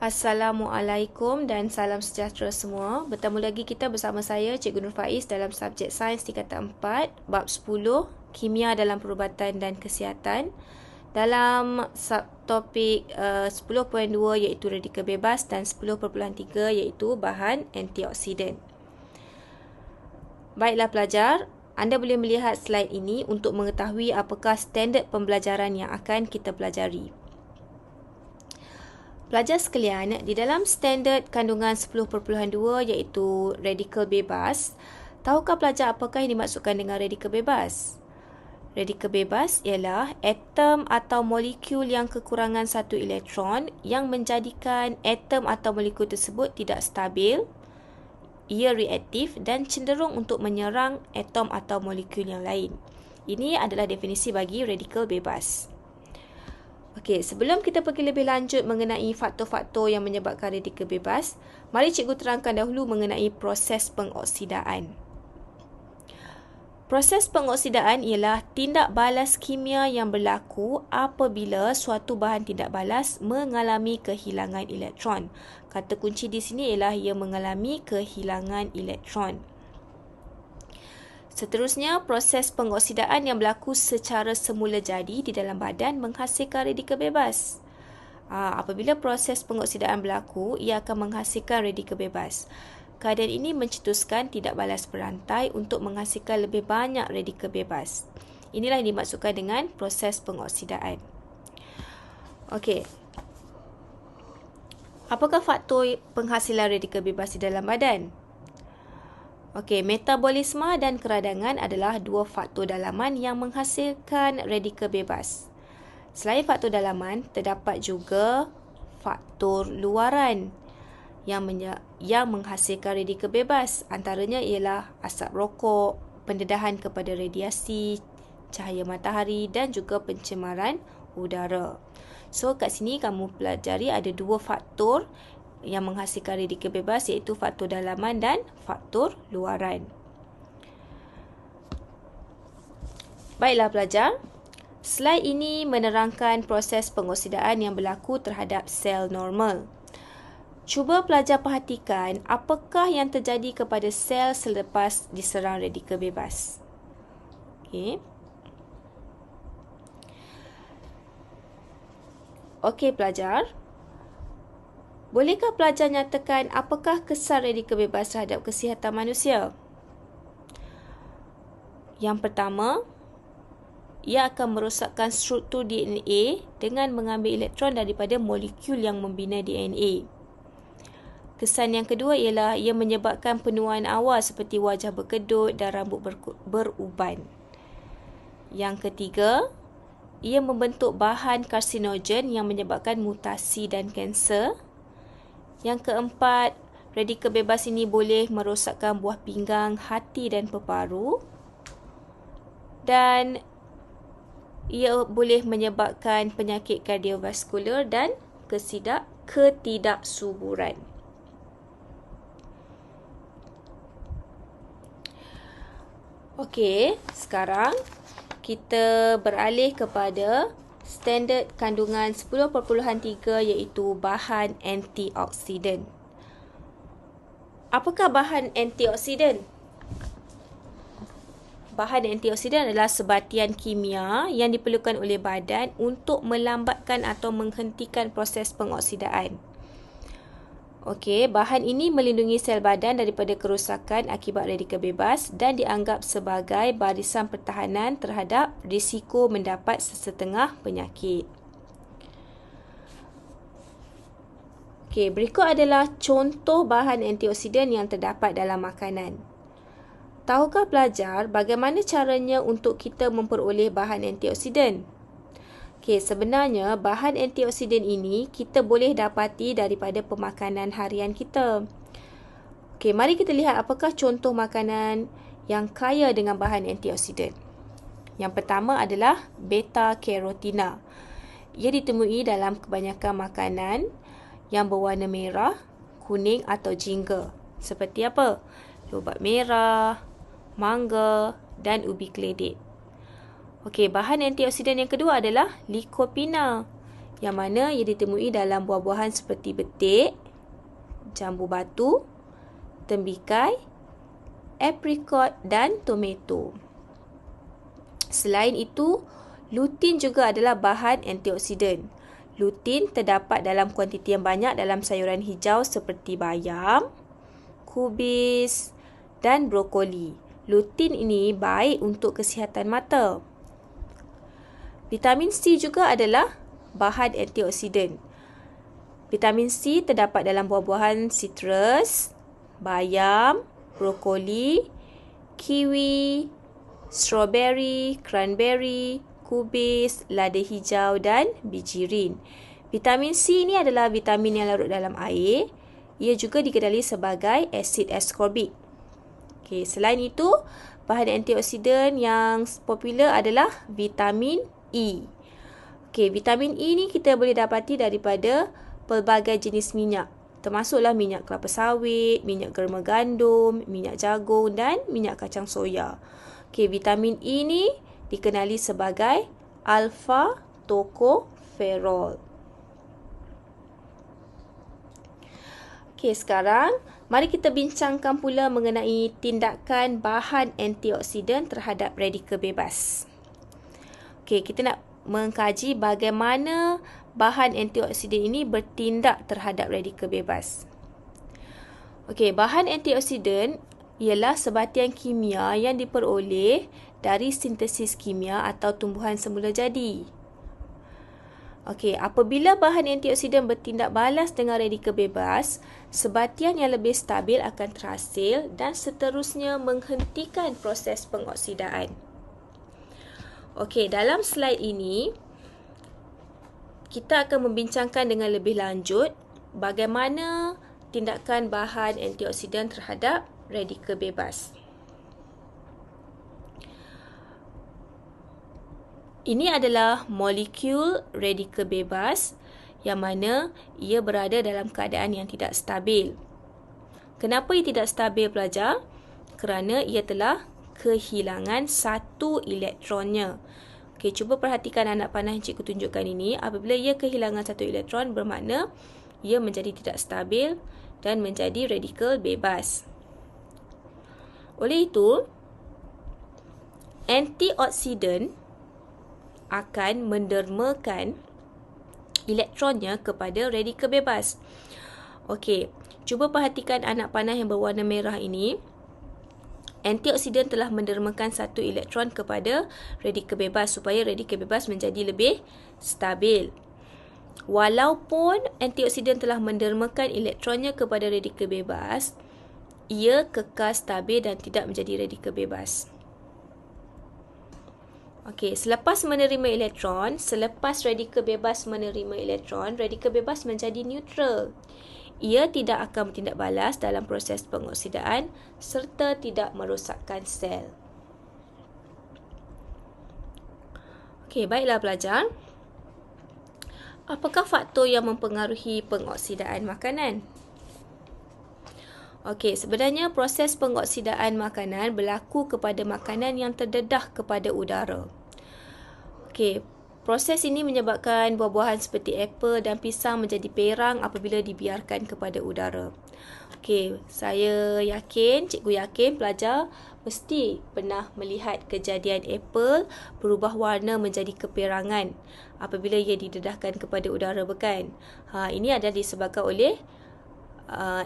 Assalamualaikum dan salam sejahtera semua. Bertemu lagi kita bersama saya Cikgu Nur Faiz dalam subjek Sains tingkatan 4, bab 10, Kimia dalam Perubatan dan Kesihatan. Dalam subtopik 10.2 iaitu radikal bebas dan 10.3 iaitu bahan antioksidan. Baiklah pelajar, anda boleh melihat slide ini untuk mengetahui apakah standard pembelajaran yang akan kita pelajari. Pelajar sekalian, di dalam standard kandungan 10.2 iaitu radikal bebas, tahukah pelajar apakah yang dimaksudkan dengan radikal bebas? Radikal bebas ialah atom atau molekul yang kekurangan satu elektron yang menjadikan atom atau molekul tersebut tidak stabil, ia reaktif dan cenderung untuk menyerang atom atau molekul yang lain. Ini adalah definisi bagi radikal bebas. Okey, sebelum kita pergi lebih lanjut mengenai faktor-faktor yang menyebabkan radikal bebas, mari cikgu terangkan dahulu mengenai proses pengoksidaan. Proses pengoksidaan ialah tindak balas kimia yang berlaku apabila suatu bahan tindak balas mengalami kehilangan elektron. Kata kunci di sini ialah ia mengalami kehilangan elektron. Seterusnya, proses pengoksidaan yang berlaku secara semula jadi di dalam badan menghasilkan radikal bebas. Apabila proses pengoksidaan berlaku, ia akan menghasilkan radikal bebas. Keadaan ini mencetuskan tidak balas berantai untuk menghasilkan lebih banyak radikal bebas. Inilah yang dimaksudkan dengan proses pengoksidaan. Okey. Apakah faktor penghasilan radikal bebas di dalam badan? Okey, metabolisme dan keradangan adalah dua faktor dalaman yang menghasilkan radikal bebas. Selain faktor dalaman, terdapat juga faktor luaran yang menghasilkan radikal bebas. Antaranya ialah asap rokok, pendedahan kepada radiasi, cahaya matahari dan juga pencemaran udara. So, kat sini kamu pelajari ada dua faktor yang menghasilkan radikal bebas iaitu faktor dalaman dan faktor luaran. Baiklah pelajar, slide ini menerangkan proses pengoksidaan yang berlaku terhadap sel normal. Cuba pelajar perhatikan apakah yang terjadi kepada sel selepas diserang radikal bebas. Okey pelajar, bolehkah pelajar nyatakan apakah kesan radikal bebas terhadap kesihatan manusia? Yang pertama, ia akan merosakkan struktur DNA dengan mengambil elektron daripada molekul yang membina DNA. Kesan yang kedua ialah ia menyebabkan penuaan awal seperti wajah berkedut dan rambut beruban. Yang ketiga, ia membentuk bahan karsinogen yang menyebabkan mutasi dan kanser. Yang keempat, radikal bebas ini boleh merosakkan buah pinggang, hati dan peparu. Dan ia boleh menyebabkan penyakit kardiovaskular dan ketidaksuburan. Okey, sekarang kita beralih kepada standard kandungan 10.3 iaitu bahan antioksidan. Apakah bahan antioksidan? Bahan antioksidan adalah sebatian kimia yang diperlukan oleh badan untuk melambatkan atau menghentikan proses pengoksidaan. Okey, bahan ini melindungi sel badan daripada kerosakan akibat radikal bebas dan dianggap sebagai barisan pertahanan terhadap risiko mendapat sesetengah penyakit. Okey, berikut adalah contoh bahan antioksidan yang terdapat dalam makanan. Tahukah pelajar bagaimana caranya untuk kita memperoleh bahan antioksidan? Okey, sebenarnya bahan antioksidan ini kita boleh dapati daripada pemakanan harian kita. Okey, mari kita lihat apakah contoh makanan yang kaya dengan bahan antioksidan. Yang pertama adalah beta-karotina. Ia ditemui dalam kebanyakan makanan yang berwarna merah, kuning atau jingga. Seperti apa? Lobak merah, mangga dan ubi keledek. Okey, bahan antioksidan yang kedua adalah likopina. yang mana ia ditemui dalam buah-buahan seperti betik, jambu batu, tembikai, apricot dan tomato. Selain itu, lutein juga adalah bahan antioksidan. Lutein terdapat dalam kuantiti yang banyak dalam sayuran hijau seperti bayam, kubis dan brokoli. Lutein ini baik untuk kesihatan mata. Vitamin C juga adalah bahan antioksidan. Vitamin C terdapat dalam buah-buahan sitrus, bayam, brokoli, kiwi, strawberry, cranberry, kubis, lada hijau dan bijirin. Vitamin C ini adalah vitamin yang larut dalam air. Ia juga dikenali sebagai asid ascorbic. Selain itu, bahan antioksidan yang popular adalah vitamin E. Vitamin E ni kita boleh dapati daripada pelbagai jenis minyak, termasuklah minyak kelapa sawit, minyak germa gandum, minyak jagung dan minyak kacang soya. Vitamin E ni dikenali sebagai alpha tocopherol. Sekarang mari kita bincangkan pula mengenai tindakan bahan antioksidan terhadap radikal bebas. Kita nak mengkaji bagaimana bahan antioksidan ini bertindak terhadap radikal bebas. Bahan antioksidan ialah sebatian kimia yang diperoleh dari sintesis kimia atau tumbuhan semula jadi. Apabila bahan antioksidan bertindak balas dengan radikal bebas, sebatian yang lebih stabil akan terhasil dan seterusnya menghentikan proses pengoksidaan. Dalam slide ini, kita akan membincangkan dengan lebih lanjut bagaimana tindakan bahan antioksidan terhadap radikal bebas. Ini adalah molekul radikal bebas yang mana ia berada dalam keadaan yang tidak stabil. Kenapa ia tidak stabil, pelajar? Kerana ia telah kehilangan satu elektronnya. Cuba perhatikan anak panah yang cikgu tunjukkan ini. Apabila ia kehilangan satu elektron, bermakna ia menjadi tidak stabil dan menjadi radikal bebas. Oleh itu, antioksidan akan mendermakan elektronnya kepada radikal bebas. Cuba perhatikan anak panah yang berwarna merah ini. Antioksidan telah mendermakan satu elektron kepada radikal bebas supaya radikal bebas menjadi lebih stabil. Walaupun antioksidan telah mendermakan elektronnya kepada radikal bebas, ia kekal stabil dan tidak menjadi radikal bebas. Selepas menerima elektron, selepas radikal bebas menerima elektron, radikal bebas menjadi neutral. Ia tidak akan bertindak balas dalam proses pengoksidaan serta tidak merosakkan sel. Baiklah pelajar. Apakah faktor yang mempengaruhi pengoksidaan makanan? Sebenarnya proses pengoksidaan makanan berlaku kepada makanan yang terdedah kepada udara. Proses ini menyebabkan buah-buahan seperti apel dan pisang menjadi perang apabila dibiarkan kepada udara. Saya yakin, cikgu yakin pelajar mesti pernah melihat kejadian apel berubah warna menjadi keperangan apabila ia didedahkan kepada udara, bukan? Ini adalah disebabkan oleh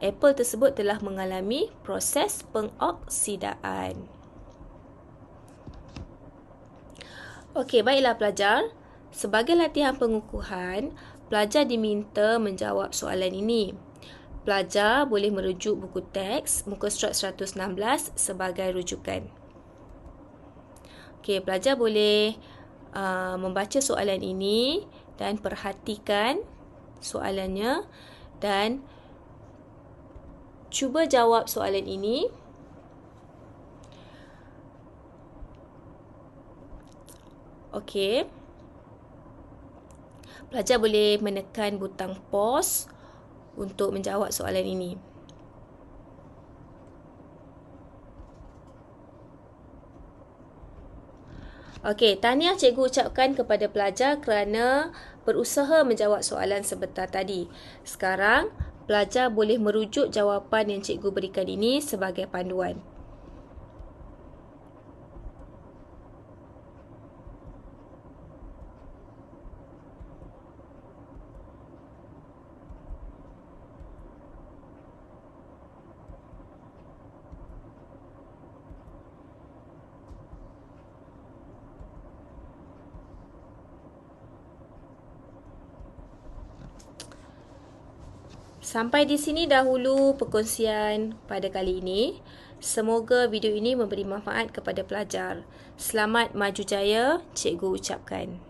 apel tersebut telah mengalami proses pengoksidaan. Baiklah pelajar. Sebagai latihan pengukuhan, pelajar diminta menjawab soalan ini. Pelajar boleh merujuk buku teks muka surat 116 sebagai rujukan. Pelajar boleh membaca soalan ini dan perhatikan soalannya dan cuba jawab soalan ini. Pelajar boleh menekan butang pause untuk menjawab soalan ini. Tahniah cikgu ucapkan kepada pelajar kerana berusaha menjawab soalan sebentar tadi. Sekarang, pelajar boleh merujuk jawapan yang cikgu berikan ini sebagai panduan. Sampai di sini dahulu perkongsian pada kali ini. Semoga video ini memberi manfaat kepada pelajar. Selamat maju jaya, cikgu ucapkan.